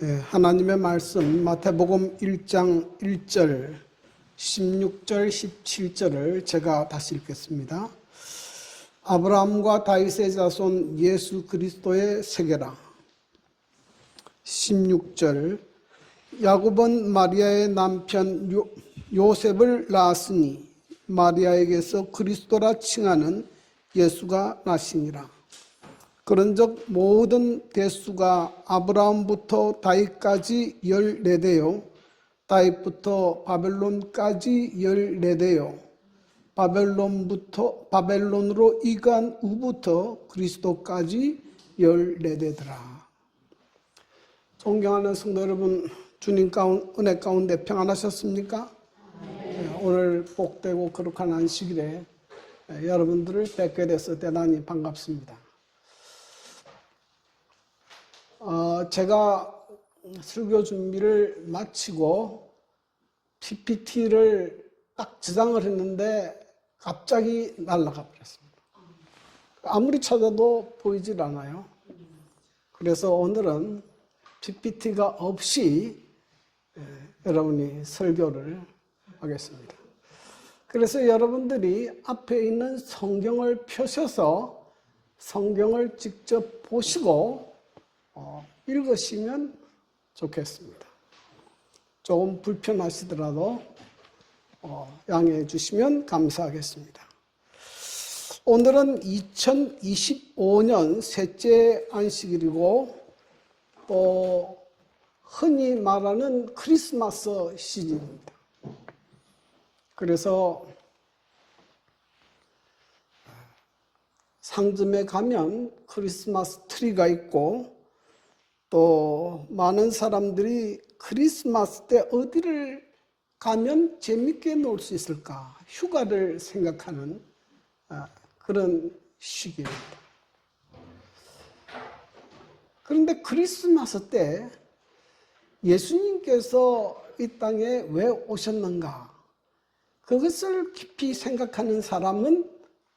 하나님의 말씀 마태복음 1장 1절, 16절, 17절을 제가 다시 읽겠습니다. 아브라함과 다윗의 자손 예수 그리스도의 세계라. 16절, 야곱은 마리아의 남편 요셉을 낳았으니 마리아에게서 그리스도라 칭하는 예수가 나시니라. 그런즉 모든 대수가 아브라함부터 다윗까지 14대요, 다윗부터 바벨론까지 14대요, 바벨론으로 이간 후부터 그리스도까지 14대더라. 존경하는 성도 여러분, 주님 은혜 가운데 평안하셨습니까? 오늘 복되고 거룩한 안식일에 여러분들을 뵙게 돼서 대단히 반갑습니다. 제가 설교 준비를 마치고 PPT를 딱 저장을 했는데 갑자기 날아가 버렸습니다. 아무리 찾아도 보이질 않아요. 그래서 오늘은 PPT가 없이 여러분이 설교를 하겠습니다. 그래서 여러분들이 앞에 있는 성경을 펴셔서 성경을 직접 보시고 읽으시면 좋겠습니다. 조금 불편하시더라도 양해해 주시면 감사하겠습니다. 오늘은 2025년 셋째 안식일이고 또 흔히 말하는 크리스마스 시즌입니다. 그래서 상점에 가면 크리스마스 트리가 있고 또 많은 사람들이 크리스마스 때 어디를 가면 재밌게 놀 수 있을까 휴가를 생각하는 그런 시기입니다. 그런데 크리스마스 때 예수님께서 이 땅에 왜 오셨는가, 그것을 깊이 생각하는 사람은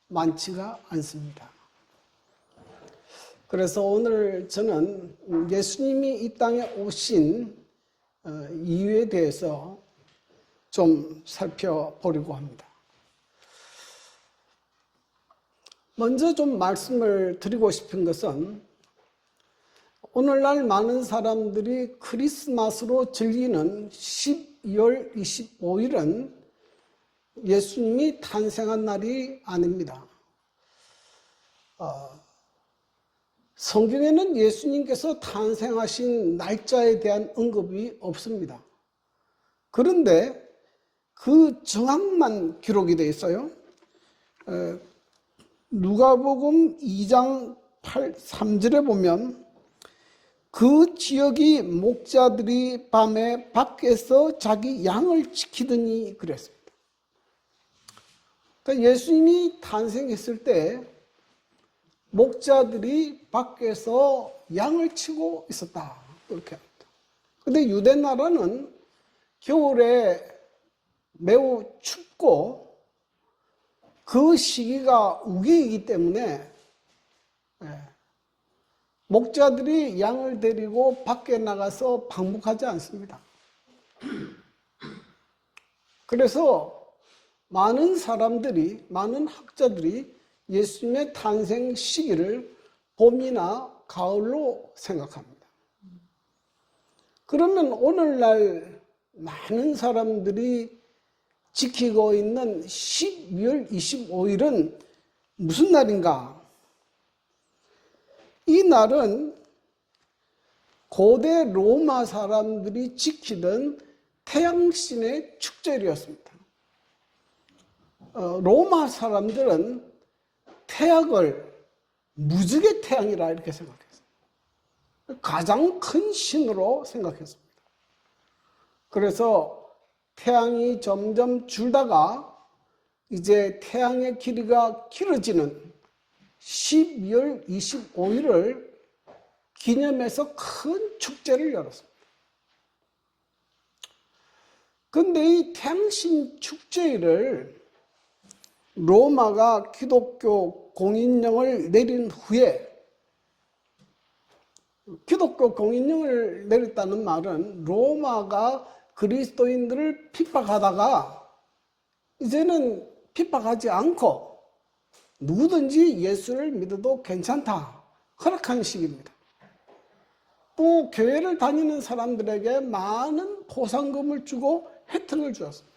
많지가 않습니다. 그래서 오늘 저는 예수님이 이 땅에 오신 이유에 대해서 좀 살펴보려고 합니다. 먼저 좀 말씀을 드리고 싶은 것은 오늘날 많은 사람들이 크리스마스로 즐기는 12월 25일은 예수님이 탄생한 날이 아닙니다. 성경에는 예수님께서 탄생하신 날짜에 대한 언급이 없습니다. 그런데 그 정확만 기록이 되어 있어요. 누가복음 2장 3절에 보면 그 지역이 목자들이 밤에 밖에서 자기 양을 지키더니 그랬습니다. 그러니까 예수님이 탄생했을 때 목자들이 밖에서 양을 치고 있었다, 이렇게 합니다. 그런데 유대 나라는 겨울에 매우 춥고 그 시기가 우기이기 때문에 목자들이 양을 데리고 밖에 나가서 방목하지 않습니다. 그래서 많은 사람들이, 많은 학자들이 예수님의 탄생 시기를 봄이나 가을로 생각합니다. 그러면 오늘날 많은 사람들이 지키고 있는 12월 25일은 무슨 날인가? 이 날은 고대 로마 사람들이 지키던 태양신의 축제였습니다. 로마 사람들은 태양을 무적의 태양이라 이렇게 생각했어요. 가장 큰 신으로 생각했습니다. 그래서 태양이 점점 줄다가 이제 태양의 길이가 길어지는 12월 25일을 기념해서 큰 축제를 열었습니다. 그런데 이 태양신 축제를 로마가 기독교 공인령을 내린 후에 기독교 공인령을 내렸다는 말은 로마가 그리스도인들을 핍박하다가 이제는 핍박하지 않고 누구든지 예수를 믿어도 괜찮다 허락한 식입니다. 또 교회를 다니는 사람들에게 많은 보상금을 주고 혜택을 주었습니다.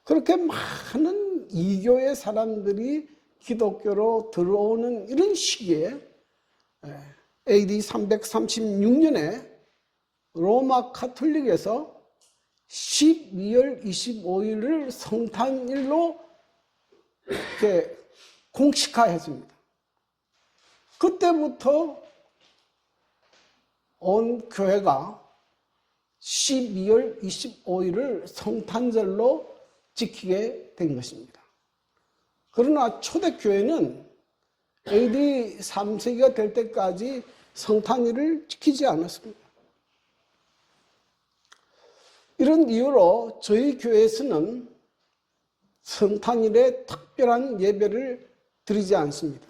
그렇게 많은 이교의 사람들이 기독교로 들어오는 이런 시기에 AD 336년에 로마 카톨릭에서 12월 25일을 성탄일로 이렇게 공식화했습니다. 그때부터 온 교회가 12월 25일을 성탄절로 지키게 된 것입니다. 그러나 초대교회는 AD 3세기가 될 때까지 성탄일을 지키지 않았습니다. 이런 이유로 저희 교회에서는 성탄일에 특별한 예배를 드리지 않습니다.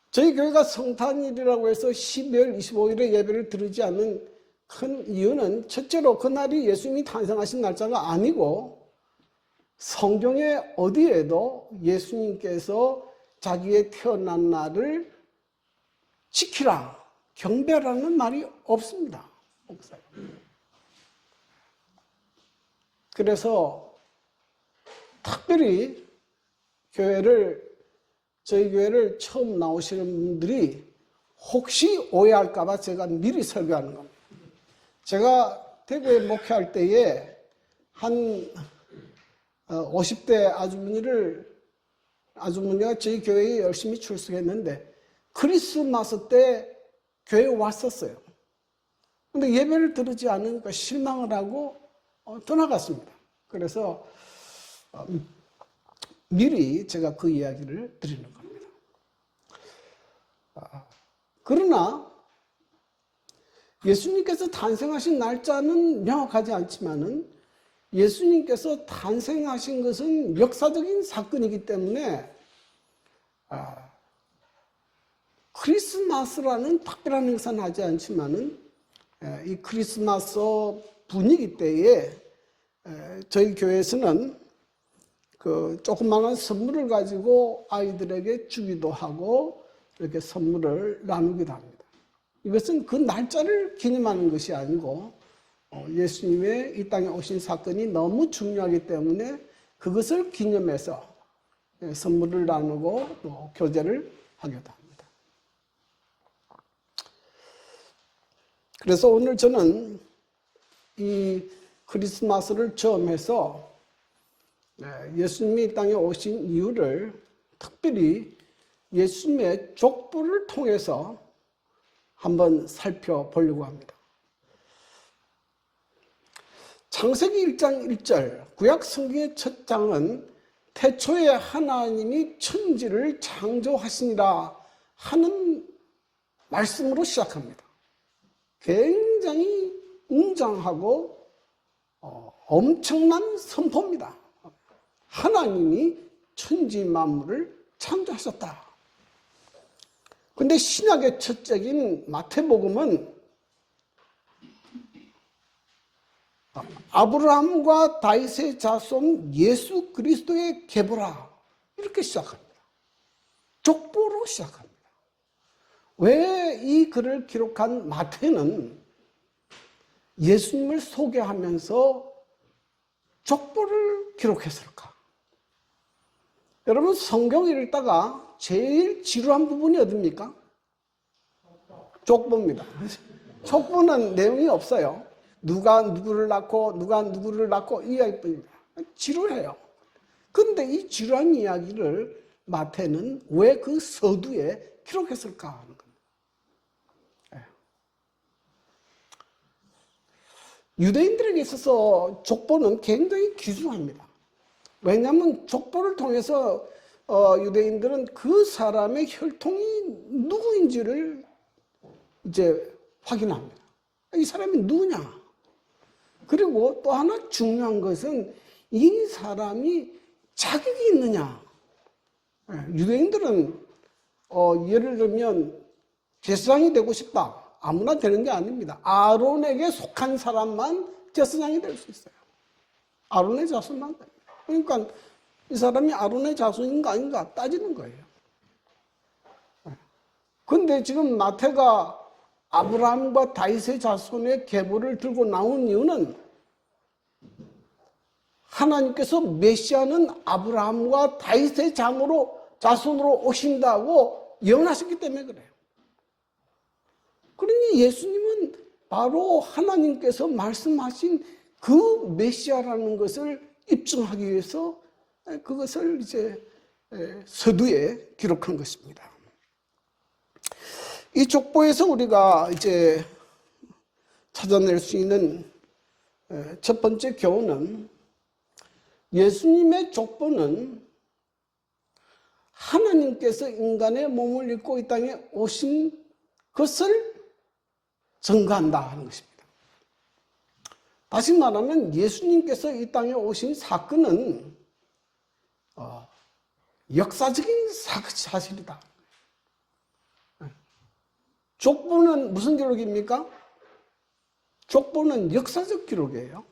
저희 교회가 성탄일이라고 해서 12월 25일에 예배를 드리지 않는 큰 이유는 첫째로 그날이 예수님이 탄생하신 날짜가 아니고 성경에 어디에도 예수님께서 자기의 태어난 날을 지키라, 경배라는 말이 없습니다. 없어요. 그래서 특별히 저희 교회를 처음 나오시는 분들이 혹시 오해할까봐 제가 미리 설교하는 겁니다. 제가 대구에 목회할 때에 한 50대 아주머니가 저희 교회에 열심히 출석했는데 크리스마스 때 교회에 왔었어요. 근데 예배를 드리지 않으니까 실망을 하고 떠나갔습니다. 그래서 미리 제가 그 이야기를 드리는 겁니다. 그러나 예수님께서 탄생하신 날짜는 명확하지 않지만은 예수님께서 탄생하신 것은 역사적인 사건이기 때문에 크리스마스라는 특별한 행사는 하지 않지만은 이 크리스마스 분위기 때에 저희 교회에서는 그 조그마한 선물을 가지고 아이들에게 주기도 하고 이렇게 선물을 나누기도 합니다. 이것은 그 날짜를 기념하는 것이 아니고 예수님의 이 땅에 오신 사건이 너무 중요하기 때문에 그것을 기념해서 선물을 나누고 또 교제를 하기도 합니다. 그래서 오늘 저는 이 크리스마스를 처음 해서 예수님이 이 땅에 오신 이유를 특별히 예수님의 족보를 통해서 한번 살펴보려고 합니다. 창세기 1장 1절, 구약 성경의 첫 장은 태초에 하나님이 천지를 창조하시니라 하는 말씀으로 시작합니다. 굉장히 웅장하고 엄청난 선포입니다. 하나님이 천지 만물을 창조하셨다. 근데 신약의 첫째인 마태복음은 아브라함과 다윗의 자손 예수 그리스도의 계보라 이렇게 시작합니다. 족보로 시작합니다. 왜 이 글을 기록한 마태는 예수님을 소개하면서 족보를 기록했을까? 여러분 성경을 읽다가 제일 지루한 부분이 어딥니까? 족보입니다. 족보는 내용이 없어요. 누가 누구를 낳고 누가 누구를 낳고 이 이야기뿐입니다. 지루해요. 그런데 이 지루한 이야기를 마태는 왜 그 서두에 기록했을까 하는 겁니다. 유대인들에게 있어서 족보는 굉장히 귀중합니다. 왜냐하면 족보를 통해서 유대인들은 그 사람의 혈통이 누구인지를 이제 확인합니다. 이 사람이 누구냐? 그리고 또 하나 중요한 것은 이 사람이 자격이 있느냐? 유대인들은 예를 들면 제사장이 되고 싶다. 아무나 되는 게 아닙니다. 아론에게 속한 사람만 제사장이 될 수 있어요. 아론의 자손만. 그러니까 이 사람이 아론의 자손인가 아닌가 따지는 거예요. 근데 지금 마태가 아브라함과 다윗의 자손의 계보를 들고 나온 이유는 하나님께서 메시아는 아브라함과 다윗의 자손으로 오신다고 예언하셨기 때문에 그래요. 그러니 예수님은 바로 하나님께서 말씀하신 그 메시아라는 것을 입증하기 위해서 그것을 이제 서두에 기록한 것입니다. 이 족보에서 우리가 이제 찾아낼 수 있는 첫 번째 교훈은 예수님의 족보는 하나님께서 인간의 몸을 입고 이 땅에 오신 것을 증거한다 하는 것입니다. 다시 말하면 예수님께서 이 땅에 오신 사건은 역사적인 사실이다. 족보는 무슨 기록입니까? 족보는 역사적 기록이에요.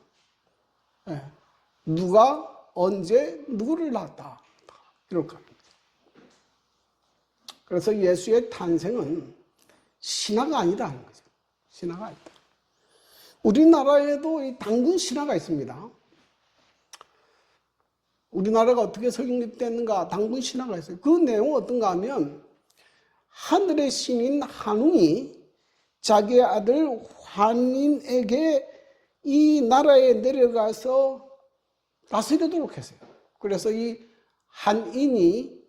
누가 언제 누구를 낳았다 기록합니다. 그래서 예수의 탄생은 신화가 아니라는 거죠. 신화가 아니다. 우리나라에도 이 당군 신화가 있습니다. 우리나라가 어떻게 설립됐는가 당군 신화가 있어요. 그 내용은 어떤가 하면 하늘의 신인 한웅이 자기의 아들 환인에게 이 나라에 내려가서 다스리도록 했어요. 그래서 이 한인이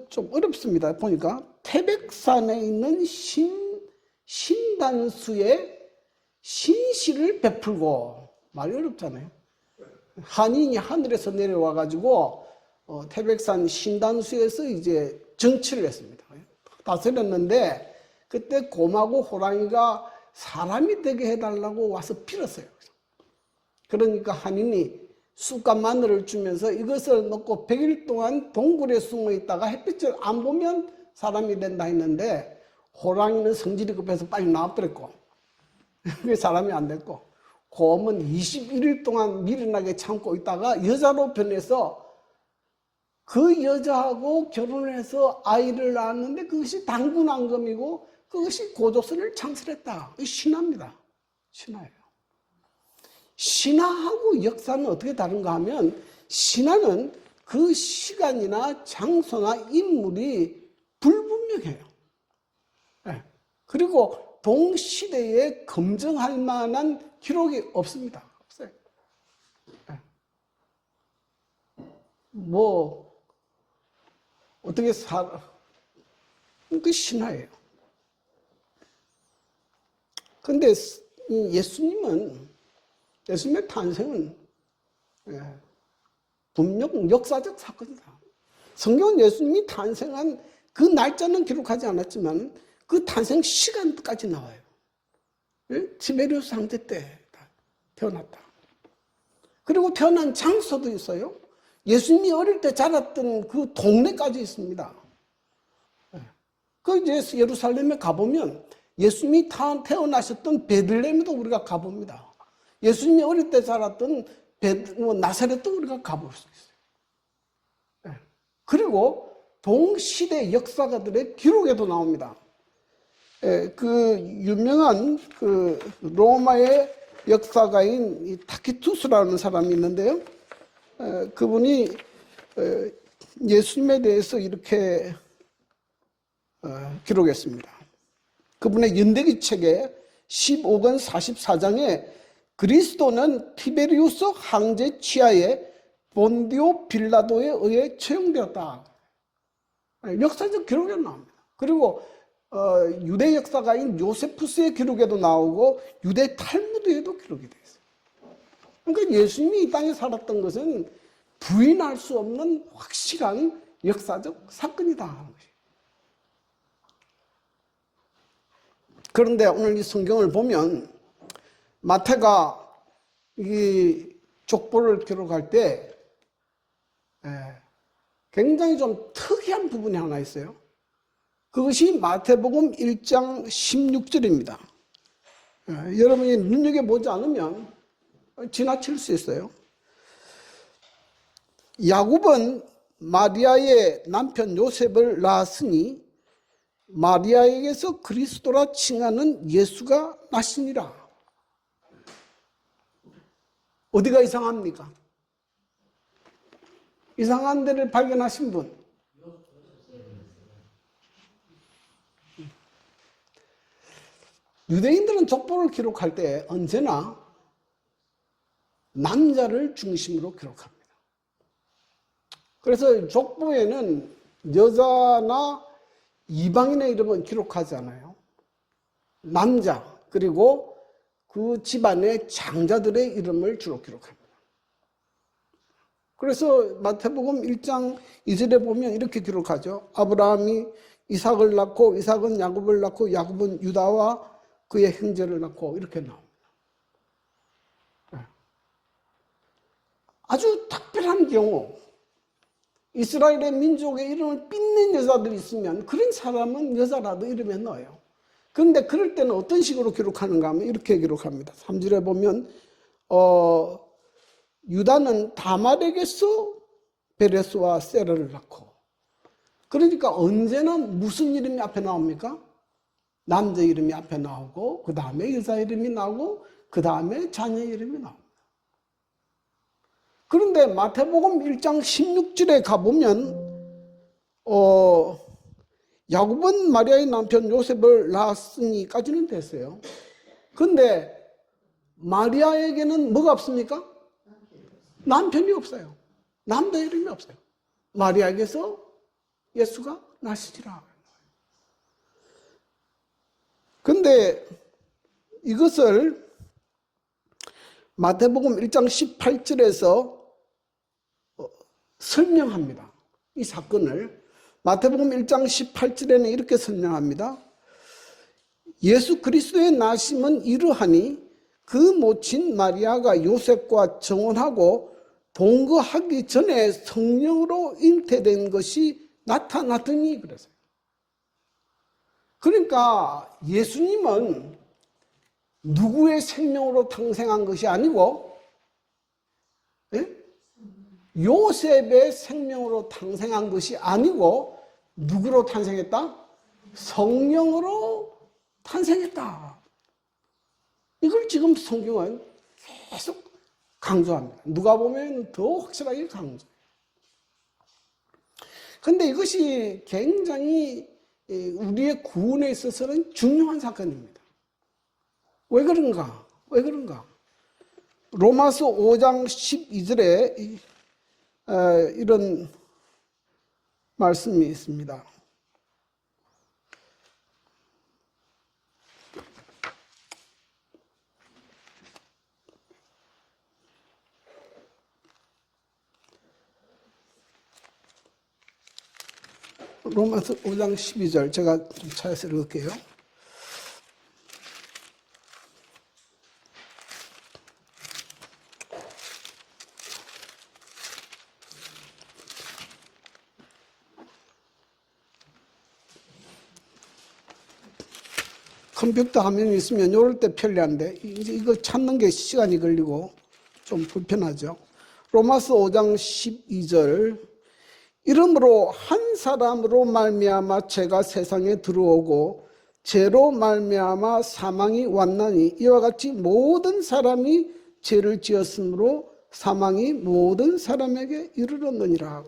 좀 어렵습니다. 보니까 태백산에 있는 신단수에 신시를 베풀고, 말이 어렵잖아요. 한인이 하늘에서 내려와 가지고 태백산 신단수에서 이제 정치를 했습니다. 다스렸는데 그때 곰하고 호랑이가 사람이 되게 해달라고 와서 빌었어요. 그러니까 한인이 쑥과 마늘을 주면서 이것을 먹고 100일 동안 동굴에 숨어 있다가 햇빛을 안 보면 사람이 된다 했는데 호랑이는 성질이 급해서 빨리 나와버렸고 그게 사람이 안 됐고 곰은 21일 동안 미련하게 참고 있다가 여자로 변해서 그 여자하고 결혼해서 아이를 낳았는데 그것이 당군왕검이고 그것이 고조선을 창설했다. 이 신화입니다. 신화예요. 신화하고 역사는 어떻게 다른가 하면 신화는 그 시간이나 장소나 인물이 불분명해요. 그리고 동시대에 검증할 만한 기록이 없습니다. 없어요. 어떻게 그 신화예요. 근데 예수님의 탄생은 분명 역사적 사건이다. 성경은 예수님이 탄생한 그 날짜는 기록하지 않았지만 그 탄생 시간까지 나와요. 티베리우스 황제 때 태어났다. 그리고 태어난 장소도 있어요. 예수님이 어릴 때 자랐던 그 동네까지 있습니다. 그 이제 예루살렘에 가보면 예수님이 태어나셨던 베들레헴도 우리가 가봅니다. 예수님이 어릴 때 자랐던 나사렛도 우리가 가볼 수 있어요. 그리고 동시대 역사가들의 기록에도 나옵니다. 그 유명한 그 로마의 역사가인 이 타키투스라는 사람이 있는데요. 그분이 예수님에 대해서 이렇게 기록했습니다. 그분의 연대기 책에 15권 44장에 그리스도는 티베리우스 황제 치하에 본디오 빌라도에 의해 처형되었다. 역사적 기록에 나옵니다. 그리고 유대 역사가인 요세푸스의 기록에도 나오고 유대 탈무드에도 기록이 되어 있어요. 그러니까 예수님이 이 땅에 살았던 것은 부인할 수 없는 확실한 역사적 사건이다 하는 것이에요. 그런데 오늘 이 성경을 보면 마태가 이 족보를 기록할 때 굉장히 좀 특이한 부분이 하나 있어요. 그것이 마태복음 1장 16절입니다. 여러분이 눈여겨보지 않으면 지나칠 수 있어요. 야곱은 마리아의 남편 요셉을 낳았으니 마리아에게서 그리스도라 칭하는 예수가 나시니라. 어디가 이상합니까? 이상한 데를 발견하신 분? 유대인들은 족보를 기록할 때 언제나 남자를 중심으로 기록합니다. 그래서 족보에는 여자나 이방인의 이름은 기록하지 않아요. 남자 그리고 그 집안의 장자들의 이름을 주로 기록합니다. 그래서 마태복음 1장 2절에 보면 이렇게 기록하죠. 아브라함이 이삭을 낳고 이삭은 야곱을 낳고 야곱은 유다와 그의 형제를 낳고 이렇게 나옵니다. 아주 특별한 경우 이스라엘의 민족의 이름을 빚는 여자들이 있으면 그런 사람은 여자라도 이름에 넣어요. 그런데 그럴 때는 어떤 식으로 기록하는가 하면 이렇게 기록합니다. 3절에 보면 유다는 다말에게서 베레스와 세르를 낳고, 그러니까 언제나 무슨 이름이 앞에 나옵니까? 남자 이름이 앞에 나오고 그 다음에 여자 이름이 나오고 그 다음에 자녀 이름이 나옵니다. 그런데 마태복음 1장 16절에 가보면 야곱은 마리아의 남편 요셉을 낳았으니까지는 됐어요. 그런데 마리아에게는 뭐가 없습니까? 남편이 없어요. 남자 이름이 없어요. 마리아에게서 예수가 나시리라. 그런데 이것을 마태복음 1장 18절에서 설명합니다. 이 사건을 마태복음 1장 18절에는 이렇게 설명합니다. 예수 그리스도의 나심은 이러하니 그 모친 마리아가 요셉과 정혼하고 동거하기 전에 성령으로 잉태된 것이 나타났더니 그랬어요. 그러니까 예수님은 누구의 생명으로 탄생한 것이 아니고 요셉의 생명으로 탄생한 것이 아니고 누구로 탄생했다? 성령으로 탄생했다. 이걸 지금 성경은 계속 강조합니다. 누가 보면 더 확실하게 강조해요. 그런데 이것이 굉장히 우리의 구원에 있어서는 중요한 사건입니다. 왜 그런가? 왜 그런가? 로마서 5장 12절에 이런 말씀이 있습니다. 로마서 5장 12절 제가 좀 찾아서 읽을게요. 컴퓨터 화면이 있으면 이럴 때 편리한데 이제 이거 찾는 게 시간이 걸리고 좀 불편하죠. 로마서 5장 12절 이러므로 한 사람으로 말미암아 죄가 세상에 들어오고 죄로 말미암아 사망이 왔나니 이와 같이 모든 사람이 죄를 지었으므로 사망이 모든 사람에게 이르렀느니라.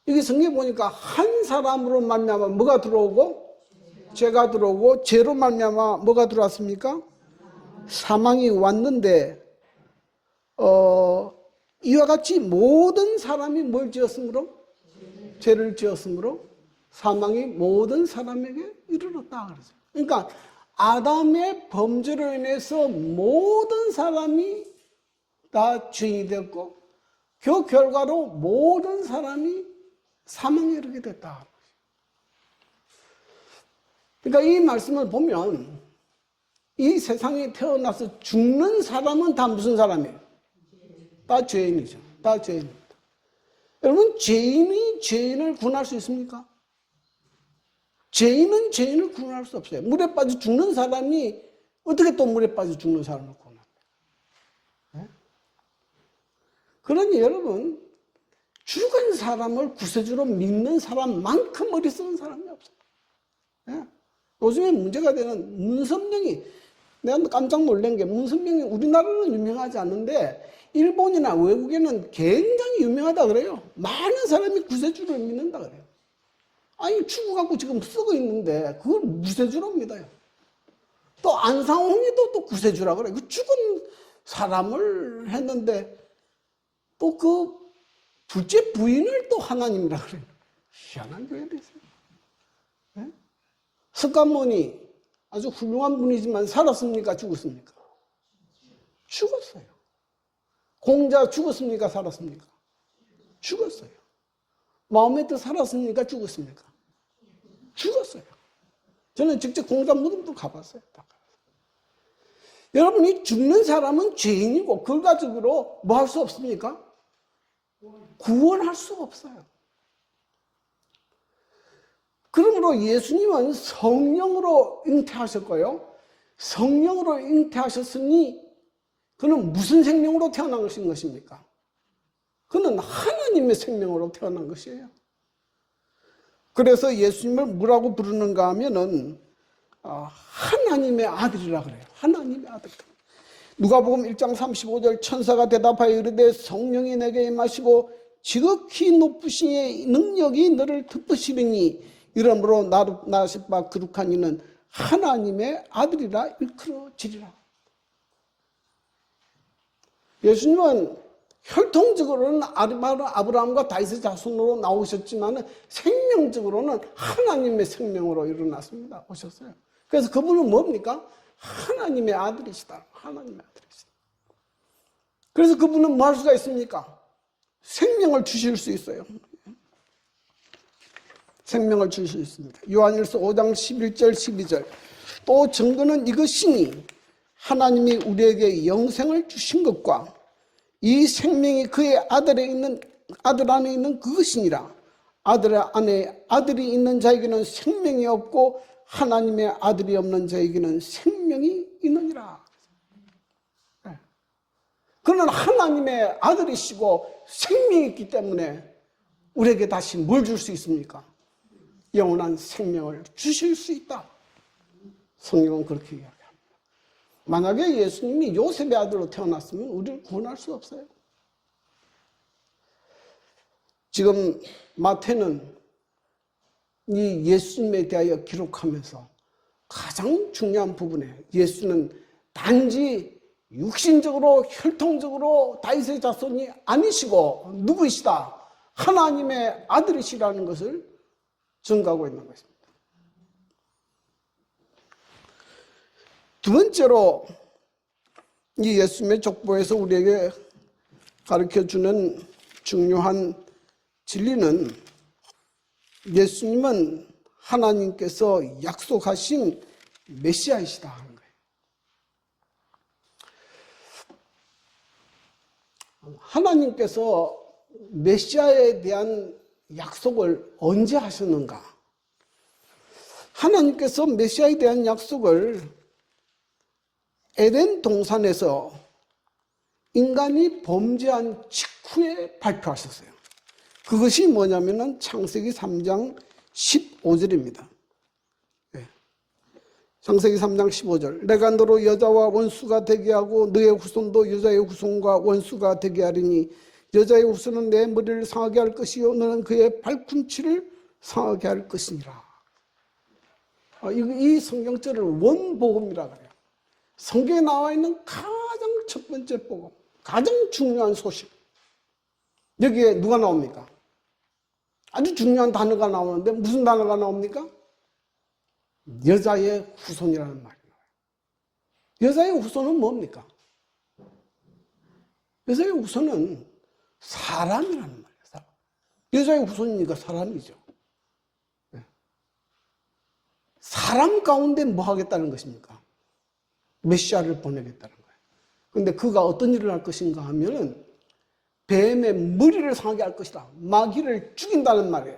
여기 성경에 보니까 한 사람으로 말미암아 뭐가 들어오고 죄가 들어오고 죄로 말미암아 뭐가 들어왔습니까? 사망이 왔는데 이와 같이 모든 사람이 뭘 지었으므로? 죄를 지었으므로 사망이 모든 사람에게 이르렀다 그러죠. 그러니까 아담의 범죄로 인해서 모든 사람이 다 죄인이 됐고 그 결과로 모든 사람이 사망에 이르게 됐다. 그러니까 이 말씀을 보면 이 세상에 태어나서 죽는 사람은 다 무슨 사람이에요? 다 죄인이죠. 다 죄인입니다. 여러분, 죄인이 죄인을 구원할 수 있습니까? 죄인은 죄인을 구원할 수 없어요. 물에 빠져 죽는 사람이 어떻게 또 물에 빠져 죽는 사람을 구원합니까? 네? 그러니 여러분, 죽은 사람을 구세주로 믿는 사람만큼 어리석은 사람이 없어요. 네? 요즘에 문제가 되는 문선명이, 내가 깜짝 놀란 게 문선명이 우리나라는 유명하지 않는데 일본이나 외국에는 굉장히 유명하다 그래요. 많은 사람이 구세주를 믿는다 그래요. 아니, 죽어갖고 지금 쓰고 있는데 그걸 무세주로 믿어요. 또 안상홍이도 또 구세주라 그래요. 그 죽은 사람을 했는데 또 그 둘째 부인을 또 하나님이라 그래요. 희한한 교회도 있어요. 네? 석가모니 아주 훌륭한 분이지만 살았습니까? 죽었습니까? 죽었어요. 공자 죽었습니까? 살았습니까? 죽었어요. 마호메트 살았습니까? 죽었습니까? 죽었어요. 저는 직접 공자 무덤도 가봤어요. 여러분이 죽는 사람은 죄인이고 결과적으로 뭐 할 수 없습니까? 구원할 수 없어요. 그러므로 예수님은 성령으로 잉태하셨고요. 성령으로 잉태하셨으니 그는 무슨 생명으로 태어난 것입니까? 그는 하나님의 생명으로 태어난 것이에요. 그래서 예수님을 뭐라고 부르는가 하면은 하나님의 아들이라 그래요. 하나님의 아들. 누가복음 1장 35절 천사가 대답하여 이르되 성령이 내게 임하시고 지극히 높으신 이의 능력이 너를 덮으시리니 이러므로 나실 바 거룩한 이는 하나님의 아들이라 일컬어지리라. 예수님은 혈통적으로는 아브라함과 다윗의 자손으로 나오셨지만 생명적으로는 하나님의 생명으로 일어났습니다. 오셨어요. 그래서 그분은 뭡니까? 하나님의 아들이시다. 하나님의 아들이시다. 그래서 그분은 뭐 할 수가 있습니까? 생명을 주실 수 있어요. 생명을 주실 수 있습니다. 요한일서 5장 11절 12절 또 증거는 이것이니 하나님이 우리에게 영생을 주신 것과 이 생명이 그의 아들 안에 있는 그것이니라. 아들 안에 아들이 있는 자에게는 생명이 없고 하나님의 아들이 없는 자에게는 생명이 있느니라. 그는 하나님의 아들이시고 생명이 있기 때문에 우리에게 다시 뭘 줄 수 있습니까? 영원한 생명을 주실 수 있다. 성경은 그렇게 이야기합니다. 만약에 예수님이 요셉의 아들로 태어났으면 우리를 구원할 수 없어요. 지금 마태는 이 예수님에 대하여 기록하면서 가장 중요한 부분에 예수는 단지 육신적으로 혈통적으로 다윗의 자손이 아니시고 누구이시다? 하나님의 아들이시라는 것을 증거하고 있는 것입니다. 두 번째로 이 예수님의 족보에서 우리에게 가르쳐주는 중요한 진리는 예수님은 하나님께서 약속하신 메시아이시다 하는 거예요. 하나님께서 메시아에 대한 약속을 언제 하셨는가? 하나님께서 메시아에 대한 약속을 에덴 동산에서 인간이 범죄한 직후에 발표하셨어요. 그것이 뭐냐면은 창세기 3장 15절입니다. 네. 창세기 3장 15절. 내가 너로 여자와 원수가 되게 하고 너의 후손도 여자의 후손과 원수가 되게 하리니 여자의 후손은 내 머리를 상하게 할 것이요 너는 그의 발꿈치를 상하게 할 것이니라. 이 성경절을 원복음이라고 해요. 성경에 나와 있는 가장 첫 번째 복음, 가장 중요한 소식. 여기에 누가 나옵니까? 아주 중요한 단어가 나오는데 무슨 단어가 나옵니까? 여자의 후손이라는 말이 나와요. 여자의 후손은 뭡니까? 여자의 후손은 사람이라는 말이에요. 사람. 여자의 후손이니까 사람이죠. 사람 가운데 뭐 하겠다는 것입니까? 메시아를 보내겠다는 거예요. 그런데 그가 어떤 일을 할 것인가 하면은 뱀의 머리를 상하게 할 것이다. 마귀를 죽인다는 말이에요.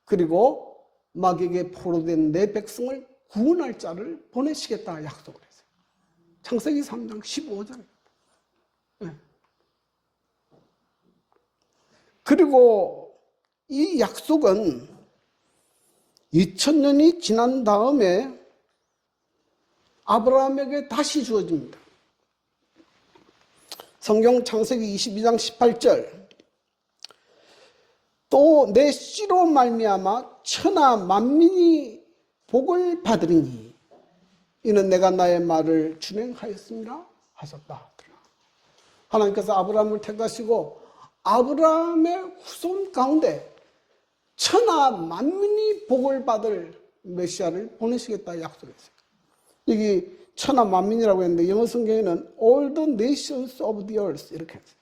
그리고 마귀에게 포로된 내 백성을 구원할 자를 보내시겠다 약속을 했어요. 창세기 3장 15절. 네. 그리고 이 약속은 2000년이 지난 다음에 아브라함에게 다시 주어집니다. 성경 창세기 22장 18절. 또 내 씨로 말미암아 천하 만민이 복을 받으리니 이는 내가 나의 말을 준행하였습니다 하셨다. 하나님께서 아브라함을 택하시고 아브라함의 후손 가운데 천하 만민이 복을 받을 메시아를 보내시겠다 약속했어요. 여기 천하 만민이라고 했는데 영어 성경에는 all the nations of the earth 이렇게 했어요.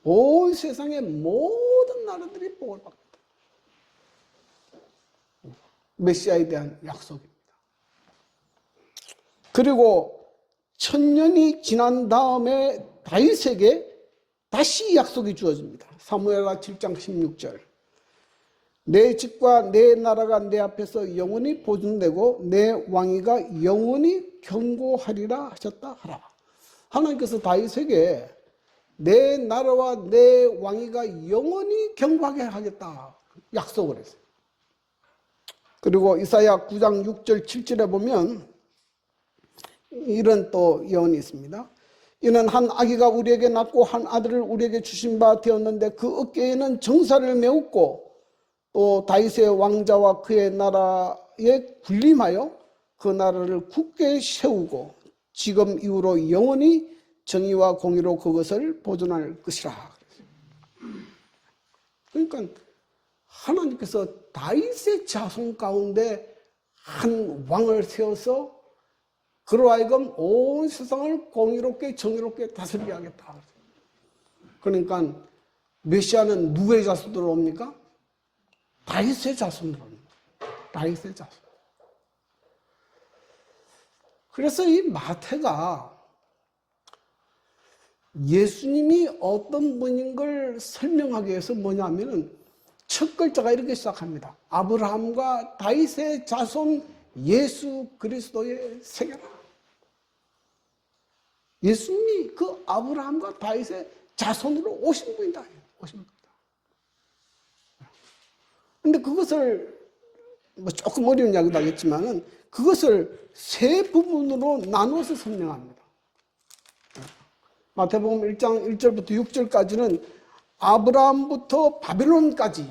온 세상의 모든 나라들이 복을 받겠다. 메시아에 대한 약속입니다. 그리고 1000년이 지난 다음에 다윗에게 다시 약속이 주어집니다. 사무엘하 7장 16절. 내 집과 내 나라가 내 앞에서 영원히 보존되고 내 왕위가 영원히 견고하리라 하셨다 하라. 하나님께서 다윗에게 내 나라와 내 왕위가 영원히 견고하게 하겠다 약속을 했어요. 그리고 이사야 9장 6절 7절에 보면 이런 또 예언이 있습니다. 이는 한 아기가 우리에게 낳고 한 아들을 우리에게 주신 바 되었는데 그 어깨에는 정사를 메웠고 또 다윗의 왕자와 그의 나라에 군림하여 그 나라를 굳게 세우고 지금 이후로 영원히 정의와 공의로 그것을 보존할 것이라. 그러니까 하나님께서 다윗의 자손 가운데 한 왕을 세워서 그로 하여금 온 세상을 공의롭게 정의롭게 다스리게 하겠다. 그러니까 메시아는 누구의 자손으로 옵니까? 다윗의 자손으로 옵니다. 다윗의 자손. 그래서 이 마태가 예수님이 어떤 분인 걸 설명하기 위해서 뭐냐면은 첫 글자가 이렇게 시작합니다. 아브라함과 다윗의 자손 예수 그리스도의 세계라. 예수님이 그 아브라함과 다윗의 자손으로 오신 분이다. 오신 분이다. 근데 그것을 뭐 조금 어려운 이야기도 하겠지만은 그것을 세 부분으로 나눠서 설명합니다. 마태복음 1장 1절부터 6절까지는 아브라함부터 바벨론까지,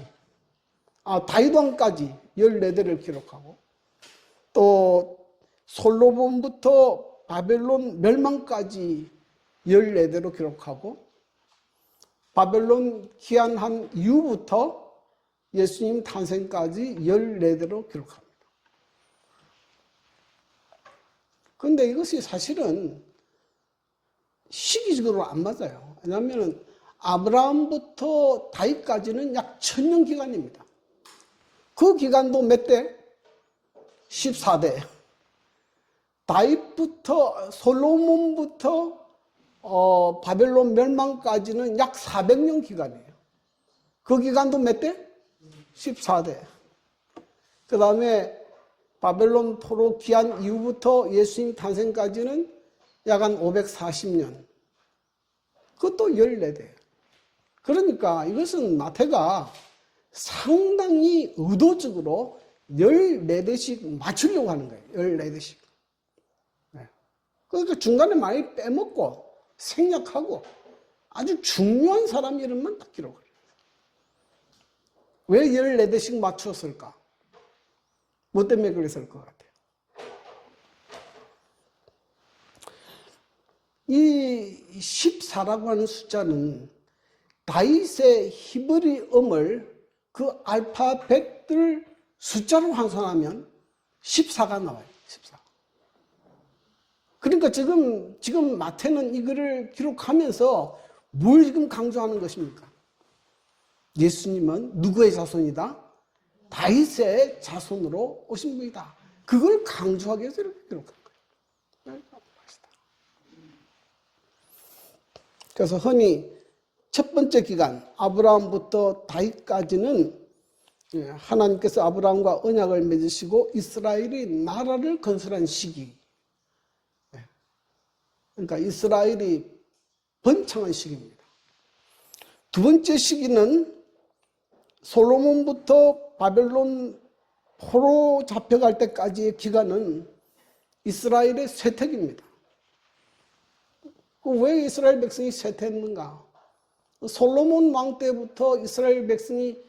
다윗 왕까지 14대를 기록하고 또 솔로몬부터 바벨론 멸망까지 14대로 기록하고 바벨론 기한한 이후부터 예수님 탄생까지 14대로 기록합니다. 그런데 이것이 사실은 시기적으로 안 맞아요. 왜냐하면 아브라함부터 다윗까지는 약 1000년 기간입니다. 그 기간도 몇 대? 14대. 다윗부터 솔로몬부터 바벨론 멸망까지는 약 400년 기간이에요. 그 기간도 몇 대? 14대. 그 다음에 바벨론 포로 기한 이후부터 예수님 탄생까지는 약 한 540년. 그것도 14대. 그러니까 이것은 마태가 상당히 의도적으로 14대씩 맞추려고 하는 거예요. 14대씩. 그러니까 중간에 많이 빼먹고 생략하고 아주 중요한 사람 이름만 딱 기록을 해요. 왜 14대씩 맞췄을까? 뭐 때문에 그랬을 것 같아요? 이 14라고 하는 숫자는 다윗의 히브리음을 그 알파벳들 숫자로 환산하면 14가 나와요. 14. 그러니까 지금 마태는 이거를 기록하면서 뭘 지금 강조하는 것입니까? 예수님은 누구의 자손이다? 다윗의 자손으로 오신 분이다. 그걸 강조하기 위해서 이렇게 기록한 거예요. 그래서 흔히 첫 번째 기간, 아브라함부터 다윗까지는 하나님께서 아브라함과 언약을 맺으시고 이스라엘이 나라를 건설한 시기. 그러니까 이스라엘이 번창한 시기입니다. 두 번째 시기는 솔로몬부터 바벨론 포로 잡혀갈 때까지의 기간은 이스라엘의 쇠퇴기입니다. 왜 이스라엘 백성이 쇠퇴했는가? 솔로몬 왕 때부터 이스라엘 백성이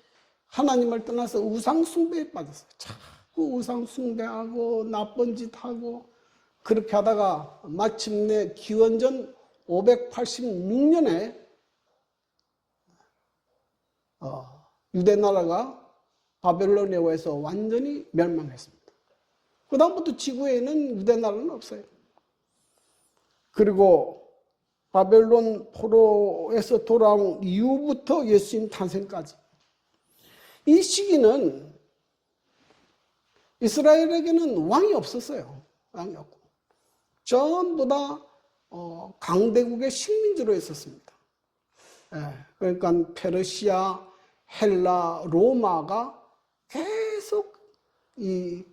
하나님을 떠나서 우상 숭배에 빠졌어요. 자꾸 우상 숭배하고 나쁜 짓 하고 그렇게 하다가 마침내 기원전 586년에 유대 나라가 바벨론에 의해서 완전히 멸망했습니다. 그 다음부터 지구에는 유대 나라는 없어요. 그리고 바벨론 포로에서 돌아온 이후부터 예수님 탄생까지 이 시기는 이스라엘에게는 왕이 없었어요. 왕이 없고 전부 다 강대국의 식민지로 있었습니다. 그러니까 페르시아, 헬라, 로마가 계속 이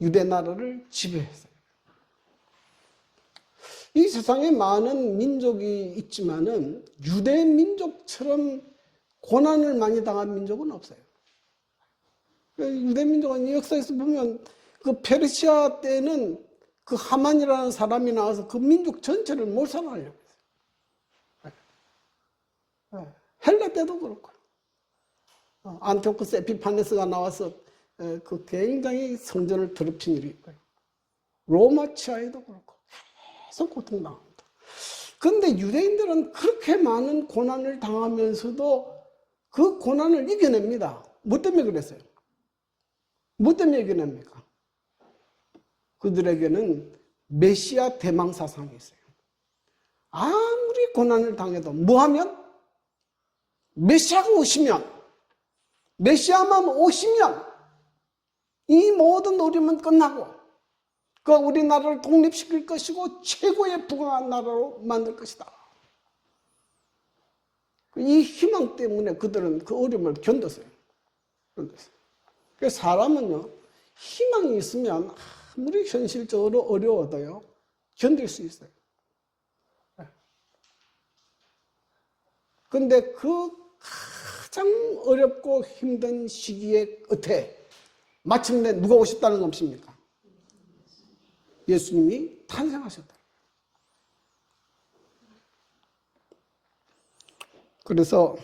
유대 나라를 지배했어요. 이 세상에 많은 민족이 있지만은 유대 민족처럼 고난을 많이 당한 민족은 없어요. 유대 민족은 역사에서 보면 그 페르시아 때는 그 하만이라는 사람이 나와서 그 민족 전체를 몰살하려고 했어요. 헬라 때도 그렇고 안티오쿠스 에피파네스가 나와서 그 굉장히 성전을 더럽힌 일이 있고요. 로마 치하에도 그렇고 계속 고통당합니다. 그런데 유대인들은 그렇게 많은 고난을 당하면서도 그 고난을 이겨냅니다. 뭐 때문에 그랬어요? 뭐 때문에 이겨냅니까? 그들에게는 메시아 대망사상이 있어요. 아무리 고난을 당해도 뭐 하면? 메시아가 오시면, 메시아만 오시면 이 모든 어려움은 끝나고 그 우리나라를 독립시킬 것이고 최고의 부강한 나라로 만들 것이다. 이 희망 때문에 그들은 그 어려움을 견뎠어요. 그래서 사람은요, 희망이 있으면 아무리 현실적으로 어려워도요, 견딜 수 있어요. 근데 그 가장 어렵고 힘든 시기의 끝에 마침내 누가 오셨다는 것입니까? 예수님이 탄생하셨다. 그래서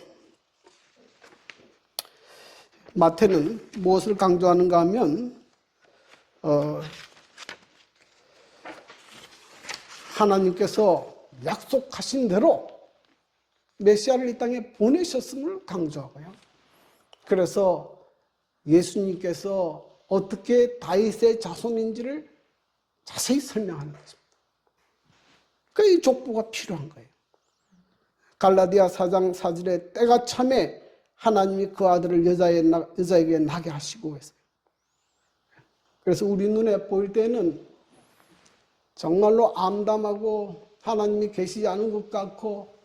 마태는 무엇을 강조하는가 하면 하나님께서 약속하신 대로 메시아를 이 땅에 보내셨음을 강조하고요. 그래서 예수님께서 어떻게 다윗의 자손인지를 자세히 설명하는 것입니다. 그러니까 이 족보가 필요한 거예요. 갈라디아 4장 4절에 때가 참에 하나님이 그 아들을 여자에게 나게 하시고 했어요. 그래서 우리 눈에 보일 때는 정말로 암담하고 하나님이 계시지 않은 것 같고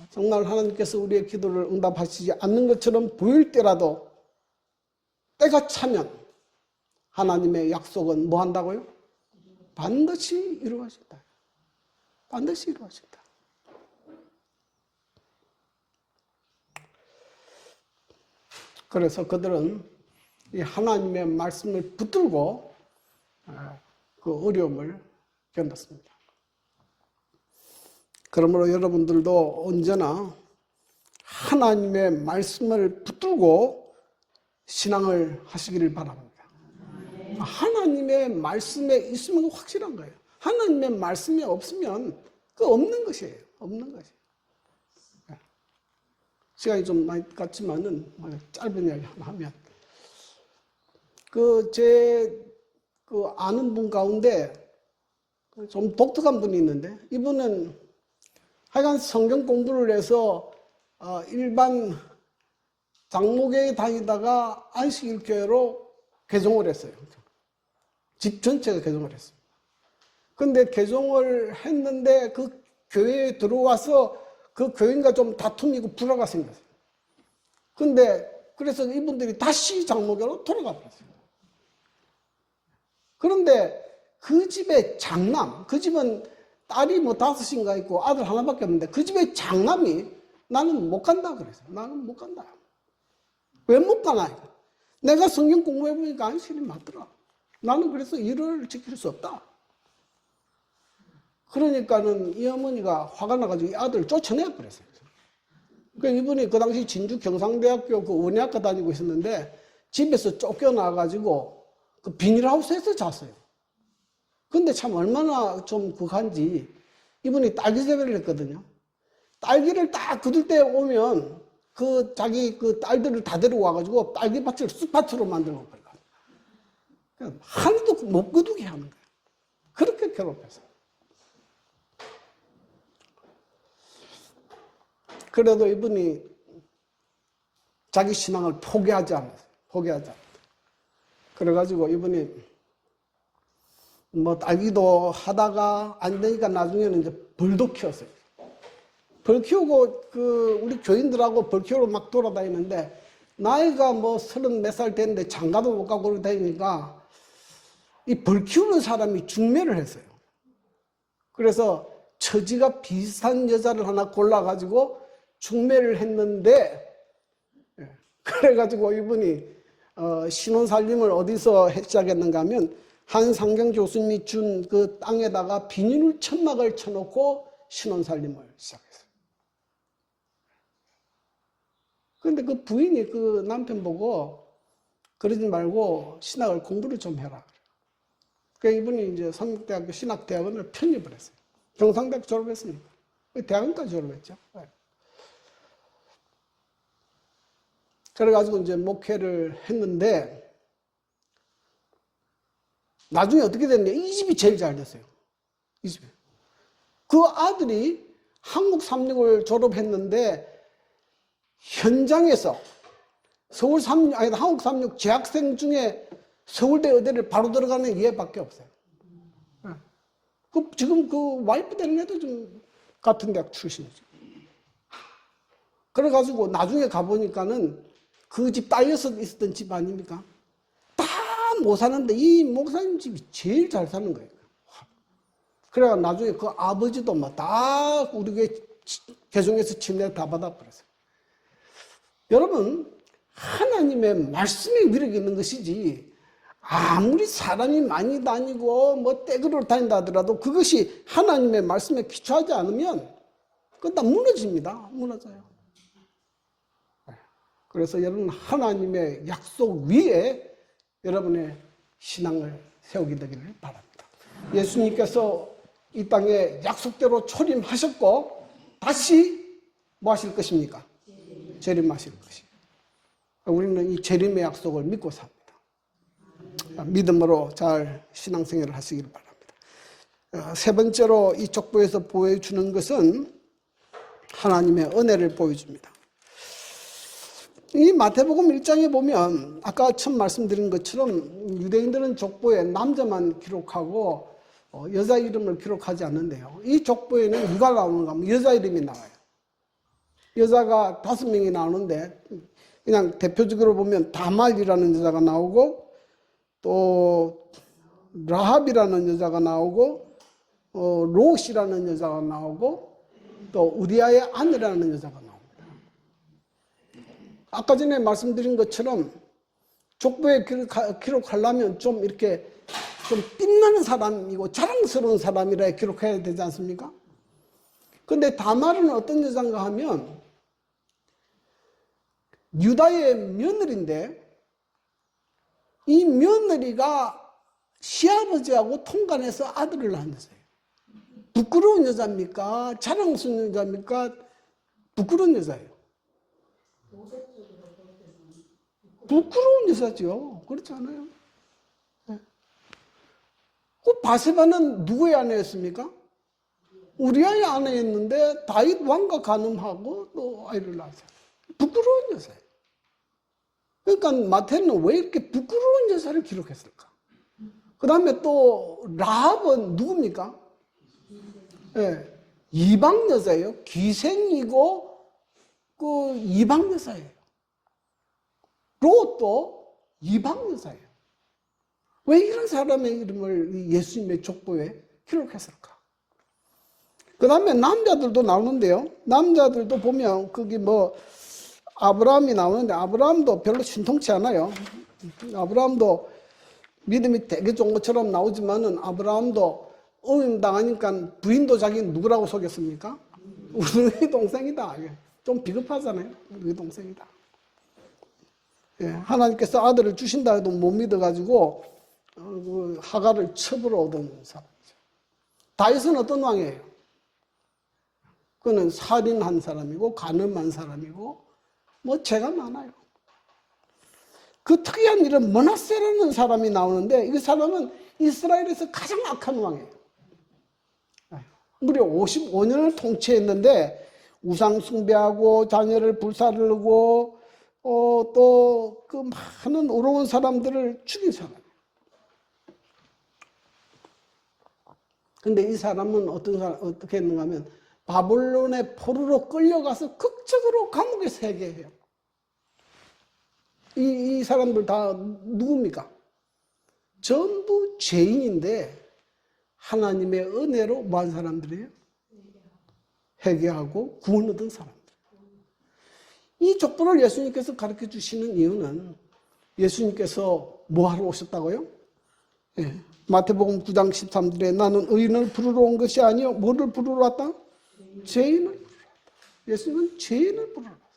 정말 하나님께서 우리의 기도를 응답하시지 않는 것처럼 보일 때라도 때가 차면 하나님의 약속은 뭐 한다고요? 반드시 이루어진다. 반드시 이루어진다. 그래서 그들은 이 하나님의 말씀을 붙들고 그 어려움을 견뎠습니다. 그러므로 여러분들도 언제나 하나님의 말씀을 붙들고 신앙을 하시기를 바랍니다. 하나님의 말씀에 있으면 확실한 거예요. 하나님의 말씀이 없으면 그 없는 것이에요. 없는 것이에요. 시간이 좀 많이 갔지만은 짧은 이야기 하나 하면 제 아는 분 가운데 좀 독특한 분이 있는데 이분은 하여간 성경 공부를 해서 일반 장로교에 다니다가 안식일교회로 개종을 했어요. 집 전체가 개종을 했습니다. 근데 개종을 했는데 그 교회에 들어와서 그 교인과 좀 다툼이고 불화가 생겼어요. 근데 그래서 이분들이 다시 장로교로 돌아가 버렸어요. 그런데 그 집의 장남, 그 집은 딸이 뭐 5인가 있고 아들 하나밖에 없는데 그 집의 장남이 나는 못 간다 그랬어요. 나는 못 간다. 왜 못 가나? 내가 성경 공부해보니까 안식일이 맞더라. 나는 그래서 일을 지킬 수 없다. 그러니까는 이 어머니가 화가 나가지고 이 아들을 쫓아내 버렸어요. 그 이분이 그 당시 진주 경상대학교 그 원예학과 다니고 있었는데 집에서 쫓겨나가지고 그 비닐하우스에서 잤어요. 근데 참 얼마나 좀 극한지 이분이 딸기 재배를 했거든요. 딸기를 딱 거둘 때 오면 그 자기 그 딸들을 다 데려와가지고 딸기밭을 쑥밭으로 만들고 버려요. 하나도 못 거두게 하는 거예요. 그렇게 괴롭혔어요. 그래도 이분이 자기 신앙을 포기하지 않았어요. 포기하지 않았어요. 그래가지고 이분이 뭐 딸기도 하다가 안 되니까 나중에는 이제 벌도 키웠어요. 벌 키우고 그 우리 교인들하고 벌 키우러 막 돌아다니는데 나이가 뭐 30 몇 살 됐는데 장가도 못 가고 그러다니까 이 벌 키우는 사람이 중매를 했어요. 그래서 처지가 비슷한 여자를 하나 골라가지고 중매를 했는데 그래가지고 이분이 신혼살림을 어디서 시작했는가 하면 한 상경 교수님이 준 그 땅에다가 비닐 천막을 쳐놓고 신혼살림을 시작했어요. 그런데 그 부인이 그 남편 보고 그러지 말고 신학을 공부를 좀 해라. 그러니까 이분이 이제 삼육대학교 신학대학원을 편입을 했어요. 경상대학 졸업했으니까. 대학원까지 졸업했죠. 그래가지고 이제 목회를 했는데 나중에 어떻게 됐냐. 이 집이 제일 잘 됐어요. 이 집이. 그 아들이 한국 삼육을 졸업했는데 현장에서 서울 삼육, 아니 한국 삼육 재학생 중에 서울대 의대를 바로 들어가는 얘밖에 없어요. 지금 그 와이프 되는 애도 좀 같은 대학 출신이죠. 그래가지고 나중에 가보니까는 그 집 딸려서 있었던 집 아닙니까? 다 못 사는데 이 목사님 집이 제일 잘 사는 거예요. 그래가 나중에 그 아버지도 막 다 우리 교회 개종해서 침례를 다 받아버렸어요. 여러분, 하나님의 말씀에 위력이 있는 것이지 아무리 사람이 많이 다니고 뭐 떼그로 다닌다 하더라도 그것이 하나님의 말씀에 기초하지 않으면 그건 다 무너집니다. 무너져요. 그래서 여러분 하나님의 약속 위에 여러분의 신앙을 세우게 되기를 바랍니다. 예수님께서 이 땅에 약속대로 초림하셨고 다시 뭐 하실 것입니까? 재림하실 것입니다. 우리는 이 재림의 약속을 믿고 삽니다. 믿음으로 잘 신앙생활을 하시기를 바랍니다. 세 번째로 이 족보에서 보여주는 것은 하나님의 은혜를 보여줍니다. 이 마태복음 1장에 보면 아까 처음 말씀드린 것처럼 유대인들은 족보에 남자만 기록하고 여자 이름을 기록하지 않는데요. 이 족보에는 누가 나오는가 하면 여자 이름이 나와요. 여자가 5명이 나오는데 그냥 대표적으로 보면 다말이라는 여자가 나오고 또 라합이라는 여자가 나오고 롯이라는 여자가 나오고 또 우리아의 아내라는 여자가 나옵니다. 아까 전에 말씀드린 것처럼 족보에 기록하려면 좀 이렇게 좀 빛나는 사람이고 자랑스러운 사람이라 기록해야 되지 않습니까? 근데 다말은 어떤 여자인가 하면 유다의 며느리인데 이 며느리가 시아버지하고 통간해서 아들을 낳은 여자예요. 부끄러운 여자입니까? 자랑스러운 여자입니까? 부끄러운 여자예요. 부끄러운 여자죠. 그렇지 않아요? 네. 그 바세바는 누구의 아내였습니까? 우리아의 아내였는데 다윗 왕과 간음하고 또 아이를 낳았어요. 부끄러운 여자예요. 그러니까 마태는 왜 이렇게 부끄러운 여자를 기록했을까? 그 다음에 또 라합은 누굽니까? 네. 이방 여자예요. 기생이고 그 이방 여자예요. 롯도 이방 여자예요. 왜 이런 사람의 이름을 예수님의 족보에 기록했을까? 그 다음에 남자들도 나오는데요. 남자들도 보면 거기 뭐 아브라함이 나오는데 아브라함도 별로 신통치 않아요. 아브라함도 믿음이 되게 좋은 것처럼 나오지만은 아브라함도 어음당하니까 부인도 자기 누구라고 속였습니까? 우리 동생이다. 좀 비겁하잖아요. 우리 동생이다. 예, 하나님께서 아들을 주신다 해도 못 믿어가지고 하갈을 첩으로 얻은 사람이죠. 다윗은 어떤 왕이에요? 그는 살인한 사람이고 간음한 사람이고 뭐 죄가 많아요. 그 특이한 일은 므낫세라는 사람이 나오는데 이 사람은 이스라엘에서 가장 악한 왕이에요. 무려 55년을 통치했는데 우상 숭배하고 자녀를 불살르고 또 그 많은 어려운 사람들을 죽인 사람이에요. 근데 이 사람은 어떻게 했는가 하면 바벨론의 포로로 끌려가서 극적으로 감옥에 세게 해요. 이 사람들 다 누굽니까? 전부 죄인인데 하나님의 은혜로 뭐한 사람들이에요? 회개하고 구원 얻은 사람들. 이 족보를 예수님께서 가르쳐 주시는 이유는 예수님께서 뭐 하러 오셨다고요? 예. 마태복음 9장 13절에 나는 의인을 부르러 온 것이 아니요 뭐를 부르러 왔다? 죄인을 부르러 왔다. 예수님은 죄인을 부르러 왔어요.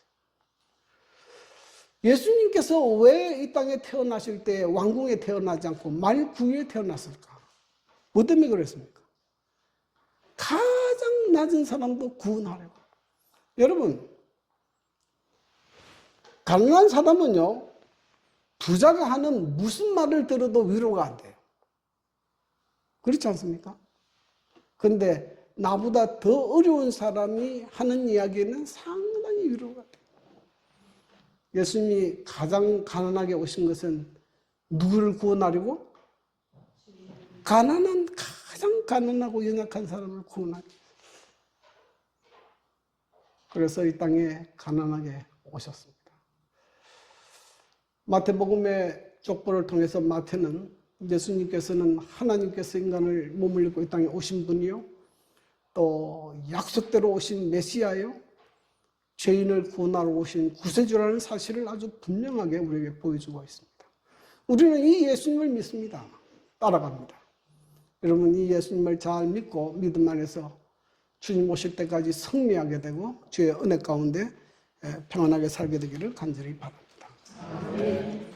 예수님께서 왜 이 땅에 태어나실 때 왕궁에 태어나지 않고 말구유에 태어났을까? 뭐 때문에 그랬습니까? 가장 낮은 사람도 구원하려고. 여러분, 가난한 사람은요, 부자가 하는 무슨 말을 들어도 위로가 안 돼요. 그렇지 않습니까? 그런데 나보다 더 어려운 사람이 하는 이야기는 상당히 위로가 돼요. 예수님이 가장 가난하게 오신 것은 누구를 구원하려고? 가장 가난하고 연약한 사람을 구원하기 위해서. 그래서 이 땅에 가난하게 오셨습니다. 마태복음의 족보를 통해서 마태는 예수님께서는 하나님께서 인간을 몸을 입고 이 땅에 오신 분이요, 또 약속대로 오신 메시아요, 죄인을 구원하러 오신 구세주라는 사실을 아주 분명하게 우리에게 보여주고 있습니다. 우리는 이 예수님을 믿습니다. 따라갑니다. 여러분, 이 예수님을 잘 믿고 믿음 안에서 주님 오실 때까지 승리하게 되고 주의 은혜 가운데 평안하게 살게 되기를 간절히 바랍니다. 아멘.